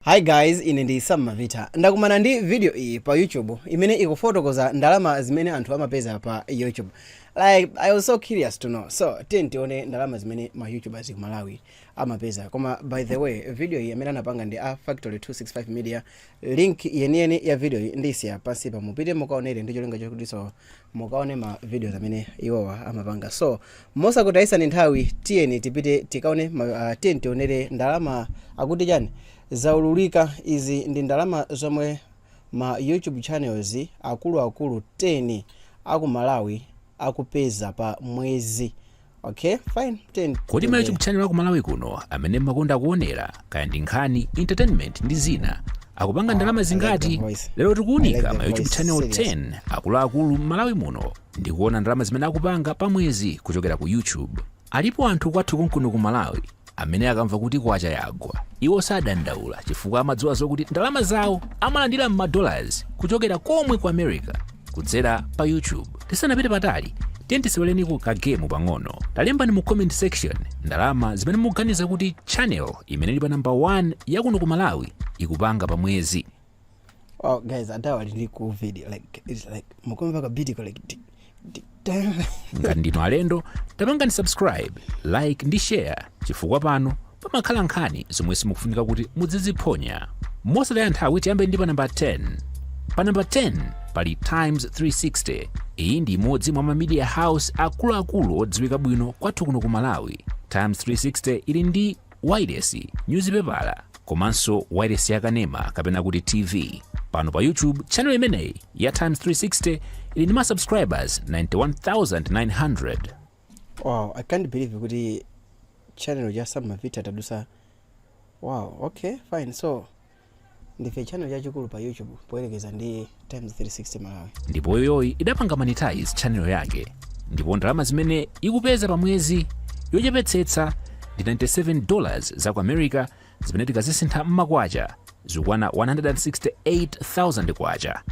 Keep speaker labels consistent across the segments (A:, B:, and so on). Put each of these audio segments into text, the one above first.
A: Hi guys, ine ndi Malvitha. Ndakumana ndi video iyi pa YouTube imene ikufotokoza ndalama zimene anthu amapeza pa YouTube. Like I was so curious to know. So tione ndalama zimene ma YouTubers ku Malawi amapeza. Koma by the way, video iyi amene anapanga ndi a Factory 265 Media. Link yeniyeni ya video iyi ndisiya pansi pa mupite mukaonere ndi cholinga chokuti so mukaone ma videos amene iwowa amapanga. So mosakutayisa ni nthawi tiyeni tipite tikaone tionere ndalama akuti chani zaululika. Izi ndi ndalama zomwe ma YouTube channels akulu 10 aku Malawi akupeza pa mwezi. Okay, fine. 10.
B: Kodi ma YouTube channel aku Malawi kuno amene makonda kuonera kaya ndi nkhani, entertainment ndi zina akupanga ndalama zingati? Lero tikuunika ma YouTube channel 10 akuluakulu Malawi muno ndi kuona ndalama zimene akupanga pa mwezi kuchokera ku YouTube. Alipo anthu kwathu kunkuno ku Malawi amene akamva kuti kwacha yagwa iwo sadandaula chifukwa amadziwa zokuti ndalama zawo amalandira $dollars kuchokera komwe ku America kudzera pa YouTube. Tisanapite patali tiyentisewereni ku kagemu pang'ono. Talembani mu comment section ndalama zimene muganiza kuti channel imene ili pa number 1 yakuno ku Malawi ikupanga pa mwezi.
A: Oh guys, adawa ndi ku video like it's like mukumva ka beat ko like
B: ngati ndino alendo tapangani subscribe, like ndi share chifukwa pano pamakhala nkhani zomwe simukufunika kuti mudziziphonya. Mosataya nthawi tiyambe ndi pa number 10. Pa number 10 pali Times 360. Iyi ndi imodzi mwa media house akuluakulu odziwika bwino kwathu kuno ku Malawi. Times 360 ili ndi wireless newspaper komanso wireless yakanema kapena kuti TV. Pano pa YouTube channel imeneyi ya Times 360 ili ndi ma subscribers 91,900.
A: Wow, I can't believe kuti channel ya Malvitha tadusa. Wow, okay, fine. So ndife channel yachikulu pa YouTube poyerekeza ndi Times 360 Malawi.
B: Ndipo yoyi idapanga monetize channel yake. Ndipo ndalama zimene ikupeza pa mwezi yochepetsetsa ndi $97 za ku America zimene tikazisintha m'makwacha zikwana 168,000 kwacha.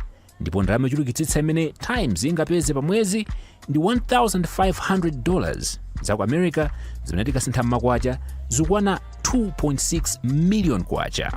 B: Ndipo ndalama yochulukitsitsa imene Times ingapeze pa mwezi ndi $1,500 za ku America zimene tikasintha m'makwacha zikwana 2.6 million kwacha.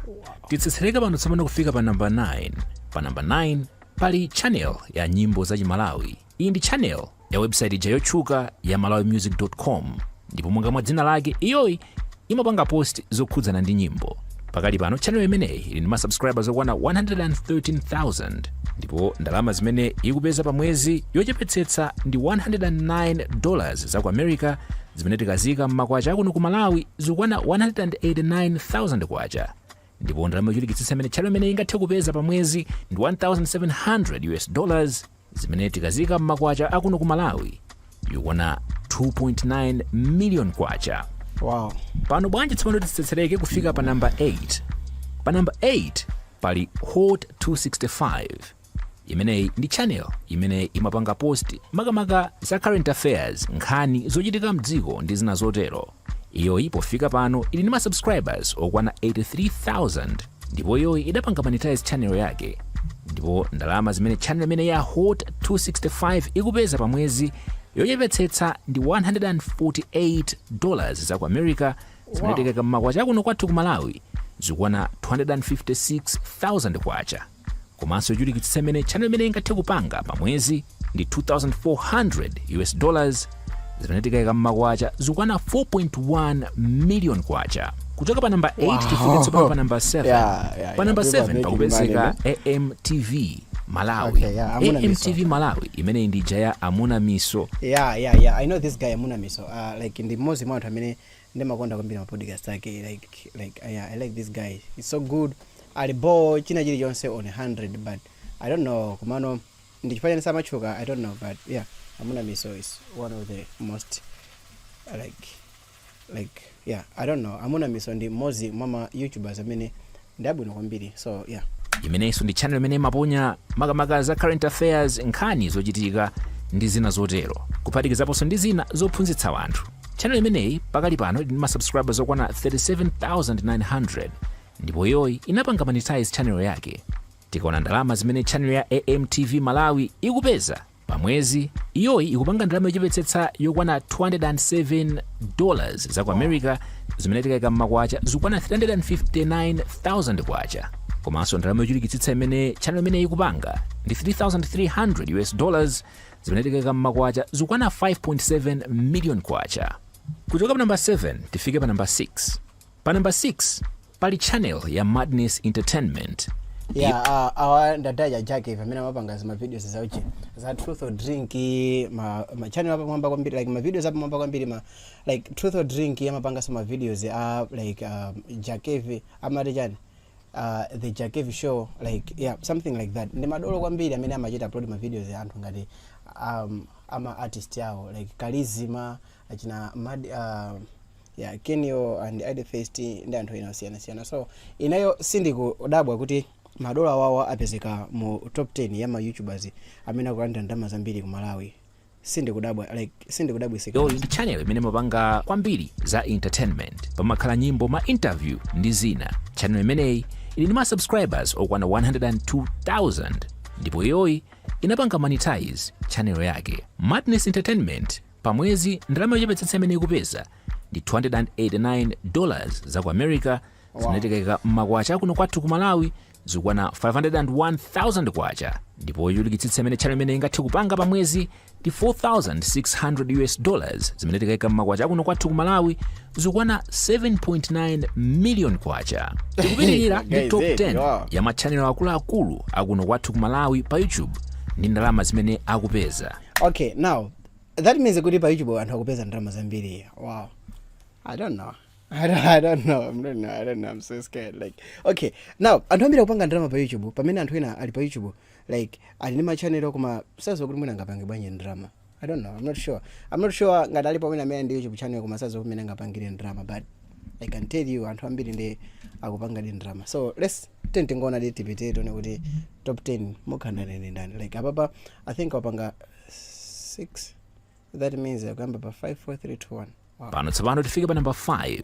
B: Titsitsereka pano tsopano kufika pa number 9. Pa number 9 pali channel ya nyimbo za Malawi. Iyi ndi channel ya website yotchuka ya malawimusic.com. ndipo monga mwa dzina lake iyoyi imapanga post zokhudzana ndi nyimbo. Pakali pano channel imeneyi ili ndi ma subscribers okwana 113,000 ndipo ndalama zimene ikupeza pa mwezi yochepetsetsa ndi $109 za ku America zimene tikazika m'makwacha akuno ku Malawi zikwana 189,000 kwacha. Ndipo ndalama yochulukitsitsa imene channel imeneyi ingathe kupeza pa mwezi ndi $1,700 zimene tikazika m'makwacha akuno ku Malawi yikwana 2.9 million kwacha.
A: Wow.
B: Pano bwanji tsopano titsitsereke kufika pa number 8. Pa number 8 pali Hot 265. Imeneyi ndi channel imene imapanga post makamaka za current affairs, nkhani zochitika mdziko ndi zina zotero. Iyoyi pofika pano ili ndi ma subscribers okwana 83,000 ndipo iyoyi idapanga monetize channel yake. Ndipo ndalama zimene channel imene ya Hot 265 ikupeza pa mwezi yochepetsetsa ndi $148 za ku America zimene tikazika m'makwacha kuno kwathu ku Malawi zikwana 256,000 kwacha. Komanso yochulukitsitsa imene channel imene ingathe kupanga pa mwezi ndi $2,400 zimene tikazika m'makwacha zikwana 4.1 million kwacha. Kuchoka pa number 8 tifike tsopano pa number 7. Pa number 7 pakupezeka AMTV Malawi.
A: Okay,
B: AMTV Malawi imene ndi jaya Amuna Miso.
A: Yeah. I know this guy Amuna Miso. Like in the most amount amene ndemakonda kwambiri ma podcast yake like I like this guy. He's so good. Alibo china chili chonse on 100 but I don't know kumano ndichifanya samachuka I don't know but yeah Amuna Miso is one of the most like yeah I don't know Amuna Miso ndi mozi mama YouTubers amene ndabwino kwambiri. So yeah.
B: Imenenso ndi channel imene imaponya makamaka za current affairs, nkhani zochitika ndi zina zotero kuphatikizaponso ndi zina zophunzitsa wanthu. Channel imeneyi pakali pano ili ma subscribers okwana 37,900 ndipo iyoyi inapanga monetize channel yake. Tikaona ndalama zimene channel ya AMTV Malawi ikupeza pa mwezi iyoyi ikupanga ndalama yochepetsetsa yokwana $207 za ku America zimene tikayika m'makwacha zikwana 359,000 kwacha. Komanso ndalama yochulukitsitsa imene channel imene ikupanga ndi $3,300 zimene tikayika m'makwacha zikwana 5.7 million kwacha. Kuchoka pa number 7 tifike pa number 6. Pa number 6 pali channel ya Madness Entertainment.
A: Awa ndadaja jake pamene amapanga zima videos zauchi za truth or drink ma channel hapa mwamba kwambiri like ma videos hapa mwamba kwambiri like truth or drink amapanga some videos like Jakevi amati chani the Jakevi show like something like that. Ndi madolo kwambiri amene amachita upload ma videos ya anthu ngati ama artist yao like Kalizima achina Kenyo and Idefest ndi anthu ena siyana. So inayo sindikudabwa kuti madola wawa apezeka mu top 10 ya ma YouTubers amene akulanda ndalama zambiri ku Malawi. Sindikudabwisika.
B: Yo ndi channel imene mapanga kwambiri za entertainment, pamakhala nyimbo, ma interview ndi zina. Channel imeneyi ili ndi ma subscribers okwana 102,000 ndipo yoyi inapanga monetize channel yake. Madness Entertainment pamwezi ndalama yochepetsetsa imene ikupeza ndi $289 za ku America zimene tikayika m'makwacha kuno kwathu ku Malawi zikwana 501,000 kwacha. Ndipo yochulukitsitsa imene channel imene ingathe kupanga pamwezi ndi $4,600 zimene tikayika m'makwacha kuno kwathu ku Malawi zikwana 7.9 million kwacha. Tikupitirira ndi top 10 ya machannel akuluakulu akuno kwathu ku Malawi pa YouTube ndi ndalama zimene akupeza.
A: Okay, now that means kuti pa YouTube anthu akupeza ndalama zambiri. Wow. I don't know. I'm so scared. Like, okay, now anthu ambiri akupanga ndalama pa YouTube pamene anthu ena ali pa YouTube like ali ndi ma channel koma sazo kuti mwina ngapange bwanye ndalama. I don't know. I'm not sure ngati alipo mwina amene ndi YouTube channel koma sazo kumene ngapangire ndalama, but I can tell you anthu ambiri ndi akupanga ndi ndalama. So let's ngona ndi tipite tone kuti top 10 mukhanda nene ndani. Like apapa I think wapanga 6. That means akamba pa 5 4 3 2 1.
B: Pano tsopano tifike pa number 5.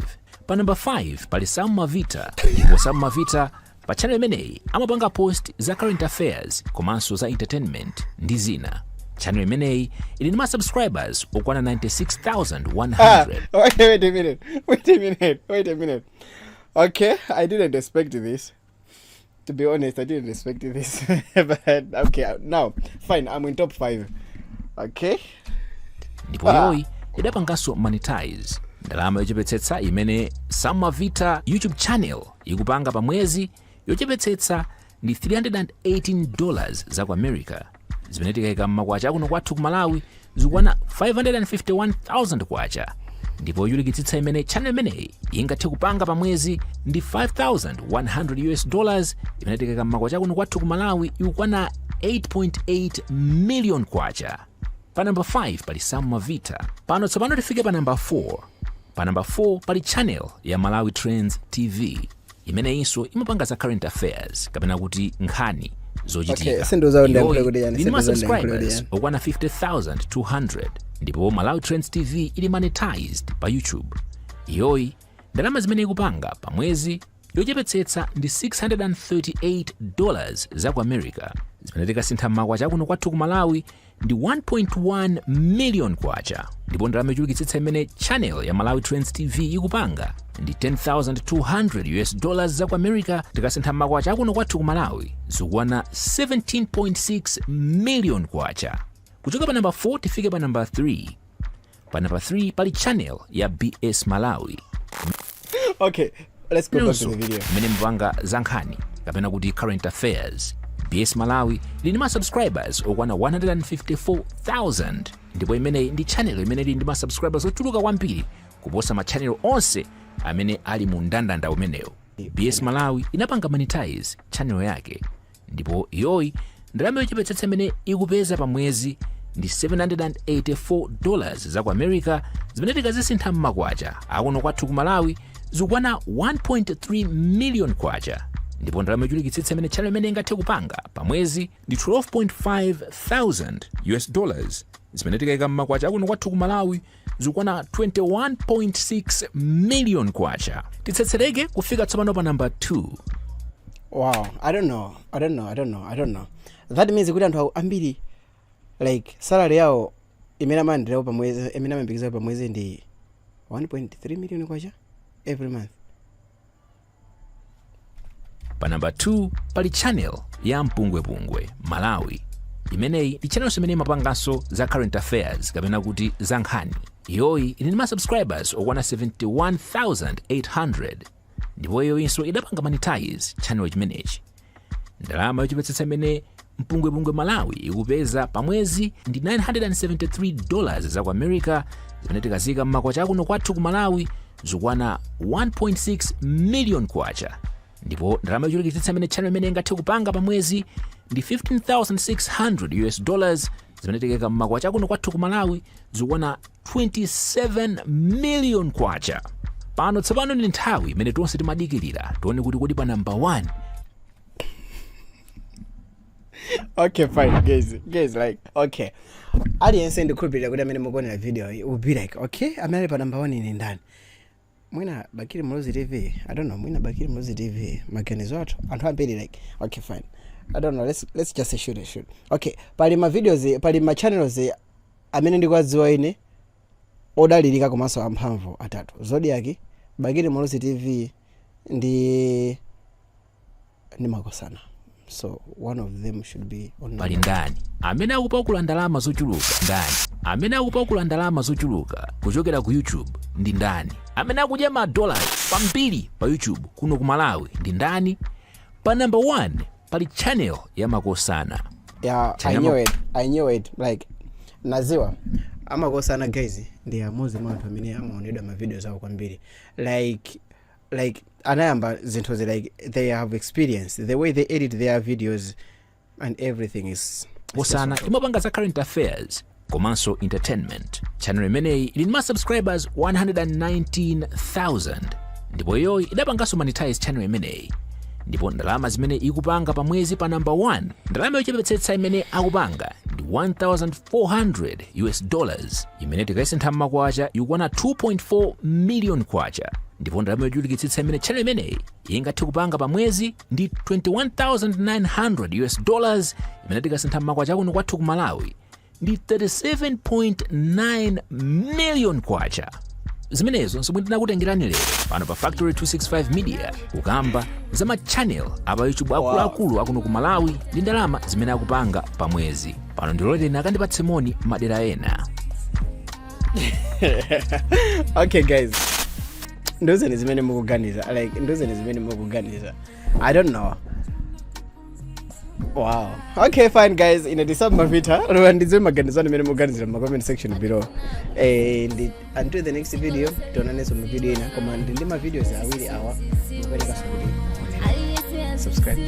B: Pa number 5 pali Malvitha. Ndipo Malvitha pa channel imeneyi amapanga post za current affairs komanso za entertainment ndi zina. Channel imeneyi ili ndi ma subscribers okwana 96,100.
A: Wait a minute. Okay, I didn't expect this. To be honest, I didn't expect this. But okay, now fine, I'm in top 5. Okay.
B: Ndipo yoyi idapanganso monetize ndalama yochepetsetsa imene Malvitha YouTube channel ikupanga pamwezi yochepetsetsa ndi $318 za ku America zimene tikayika m'makwacha kuno kwathu ku Malawi zikwana 551,000 kwacha. Ndipo yochulukitsitsa imene channel imeneyi ingathe kupanga pamwezi ndi $5,100 imene tikayika m'makwacha kuno kwathu ku Malawi ikukwana 8.8 million kwacha. Pa number 5 pali Malvitha. Pano tsopano tifike pa number 4. Pa number 4 pali channel ya Malawi Trends TV imene inso imapanga za current affairs kapena kuti nkhani zochitika. Ili ma subscribers okwana 50,200 ndipo Malawi Trends TV ili monetized pa YouTube. Iyoyi ndalama zimene ikupanga pamwezi yochepetsetsa ndi $638 za ku America zimene tikasintha m'makwacha kuno kwathu ku Malawi ndi 1.1 million kwacha. Ndipo ndalama yochulukitsitsa imene channel ya Malawi Trends TV ikupanga ndi $10,200 za ku America tikasintha m'makwacha kuno kwathu ku Malawi zikwana 17.6 million kwacha. Kuchoka pa number 4 tifike pa number 3. Pa number 3 pali channel ya BS Malawi.
A: Okay, let's go back to the video.
B: Imene mpanga za nkhani kapena kuti current affairs. BS Malawi ili ma subscribers okwana 154,000 ndipo imeneyi ndi channel imene ili ndi ma subscribers ochuluka kwambiri kuposa ma channel onse amene ali mu ndandanda umenewo. BS Malawi inapanga monetize channel yake ndipo iyoyi ndalama yochepetsetsa imene ikupeza pamwezi ndi $784 za ku America zimene tikazisintha m'makwacha akuno kwathu ku Malawi zikwana 1.3 million kwacha. Ndipo ndalama yochulukitsitsa imene channel imene ingathe kupanga pamwezi ndi $12,500 zimene tikayika m'makwacha akuno kwathu ku Malawi zikwana 21.6 million kwacha. Titsetsereke kufika tsopano pa number 2.
A: Wow, I don't know. That means kuti anthu ambiri like salary yao imene amandirawo pamwezi imene amapikisa pamwezi ndi 1.3 million kwacha every month.
B: Pa number 2 pali channel ya mpungwepungwe Malawi. Imeneyi ndi channel imene imapanganso za current affairs kapena kuti za nkhani. Iyoyi ili ndi ma subscribers okwana 71,800 ndipo iyoyinso idapanga monetize channel chimenechi. Ndalama yochepetsetsa imene mpungwepungwe Malawi ikupeza pamwezi ndi $973 za ku America zimene tikazika m'makwacha akuno kwathu ku Malawi zikwana 1.6 million kwacha. Ndipo ndalama yochulukitsa imene channel imene ingathe kupanga pamwezi ndi $15,600 zimene tikeka m'makwacha akuno kwathu ku Malawi zikwana 27 million kwacha. Pano tsopano ndi nthawi imene tonse timadikirira tione kuti kodi pa number 1.
A: Okay, fine, guys, like, okay. Audience ndikhulupirira kuti amene mukuonera video will be like, okay, amene pa number 1 ni ndani? Mwina Bakiri Mlozi TV, I don't know, mwina Bakiri Mlozi TV, maganizo athu, anthu ambiri like, okay, fine. I don't know, let's just say shoot. Okay, pali ma videos, pali ma channels amene ndikwadziwa ine odalirika komanso amphamvu atatu. Zodiac, Bakiri Mlozi TV ndi Makosana. So one of them should be on.
B: Pali ndani amene akupakula ndalama zochuluka? Ndani amene akupakula ndalama zochuluka kuchokera ku YouTube? Ndi ndani amene akudya $1 pambiri pa YouTube kuno ku Malawi? Ndi ndani? Pa number 1 pali channel ya Makosana.
A: Yeah, I knew it. Like, naziwa Makosana guys ndi amozi mwa anthu amene amaonedwa ma videos awo kwambiri. Like anayamba zinthu like they have experience, the way they edit their videos and everything is
B: Makosana imapanga za current affairs komanso entertainment. Channel imeneyi ili ndi ma subscribers 119,000 ndipo iyoyi idapanganso monetize channel imeneyi. Ndipo ndalama zimene ikupanga pamwezi pa number 1, ndalama yochepetsetsa imene akupanga ndi $1,400 imene tikayisintha m'makwacha ikwana 2.4 million kwacha. Ndipo ndalama yochulukitsitsa imene channel imeneyi ingathe kupanga pamwezi ndi $21,900 imene tikasintha m'makwacha akuno kwathu ku Malawi ndi 37.9 million kwacha. Zimenezo zomwe ndinakutengerani lero pano pa Factory 265 Media kukamba za ma channel apa YouTube akuluakulu akuno ku Malawi ndi ndalama zimene akupanga pamwezi. Pano ndiloleni akandipatse moni madera ena.
A: Okay guys, ndozeni zimene mukuganiza, I don't know. Wow. Okay, fine guys, ine ndisaba Malvitha ndidziwe maganizo amene mukuganizira mu comment section below. And until the next video, tionanenso mu video ina koma ndi ma videos awiri awa mupereka subscribe.